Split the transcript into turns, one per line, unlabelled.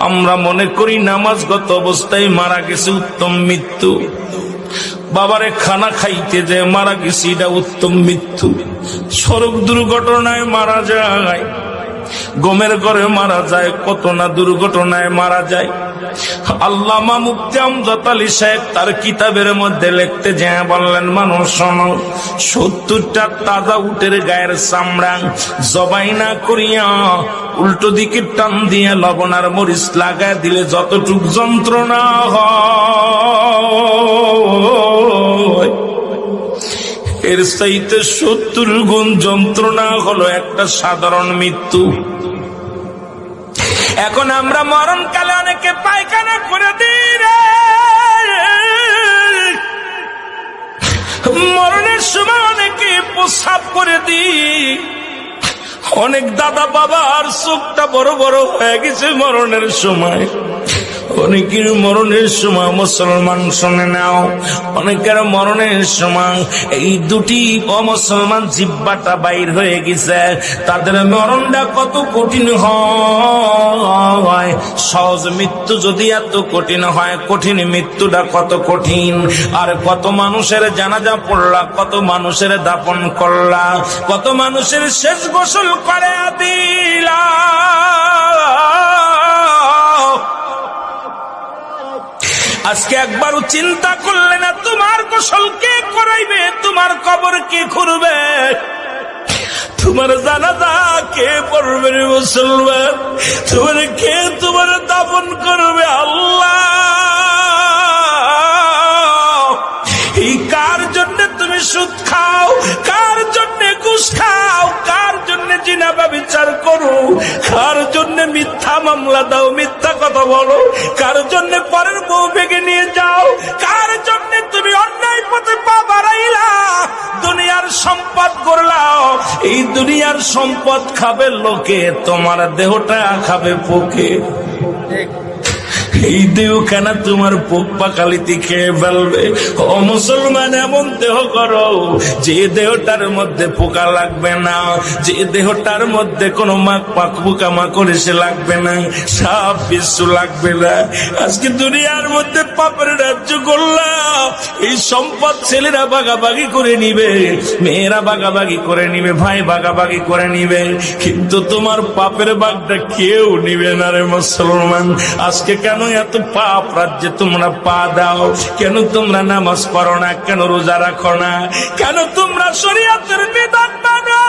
আমরা মনে করি নামাজগত অবস্থায় মারা গেছে উত্তম মৃত্যু, বাবারে খানা খাইতে যে মারা গেছে এটা উত্তম মৃত্যু। সড়ক দুর্ঘটনায় মারা যায়, গমের ঘরে মারা যায়, কত না দুর্ঘটনায় মারা যায়। আল্লামা মুফতি আমজাদ আলী সাহেব তার কিতাবের মধ্যে লিখতে যায় বললেন, মানুষ শোনো, 70টা তাজা উটের গায়ের চামড়া জবাই না করিয়া উল্টো দিকে টান দিয়ে লবণ আর মরিচ লাগায় দিলে যতটুক যন্ত্রণা হয়, এর চাইতে 70 গুণ যন্ত্রণা হলো একটা সাধারণ মৃত্যু। এখন আমরা মরণকালে অনেকে পায়খানা করে দিই রে, মরণের সময় অনেকে প্রস্রাব করে দিই। অনেক দাদা বাবার চোখটা বড় বড় হয়ে গেছে মরণের সময়। অনেকের মরণের সময়, মুসলমান শুনে নাও, অনেকের মরণের সময় এই দুটি অমুসলমান জিহ্বাটা বাইর হয়ে গেছে। তাদের মরণটা কত কঠিন হয়। সহজ মৃত্যু যদি এত কঠিন হয়, কঠিন মৃত্যুটা কত কঠিন। আর কত মানুষের জানাজা পড়লা, কত মানুষের দাফন করলা, কত মানুষের শেষ গোসল করে দিলা। আজকে একবারও চিন্তা করলে না তোমার গোসল কে করাইবে, তোমার কবর কে খুঁড়বে, তোমার জানাজা কে পড়বে রে মুসলমান, তোমার কে তোমার দাফন করবে? আল্লাহ, এই কার জন্য তুমি সুদ খাও, কার জন্য ঘুষ খাও, কার জন্য জিনা ব্যভিচার করো, কার জন্য মিথ্যা মামলা দাও, মিথ্যা কথা বলো, কার জন্য পরের বউ ভেঙে নিয়ে যাও, কার জন্য তুমি অন্যায় পথে পা বাড়াইলা, দুনিয়ার সম্পদ করলাও। এই দুনিয়ার সম্পদ খাবে লোকে, তোমার দেহটা খাবে পোকে। এই দেহ কেন তোমার পোক পাকালিতে খেয়ে ফেলবে? ও মুসলমান, এমন দেহ করো যে দেহটার মধ্যে পোকা লাগবে না, যে দেহটার মধ্যে কোনো পোকা মাকড় এসে লাগবে না, সাপ বিচ্ছু লাগবে না। আজকে দুনিয়ার মধ্যে পাপের রাজ্য করলাম, এই সম্পদ ছেলেরা ভাগাভাগি করে নিবে, মেয়েরা ভাগাভাগি করে নিবে, ভাই ভাগাভাগি করে নিবে, কিন্তু তোমার পাপের ভাগটা কেউ নিবে না রে মুসলমান। আজকে কেন এত পাপ রাজ্যে তোমরা পা দাও? কেন তোমরা নামাজ পড়ো না? কেন রোজা রাখো না? কেন তোমরা শরীয়তের বিধান মানো?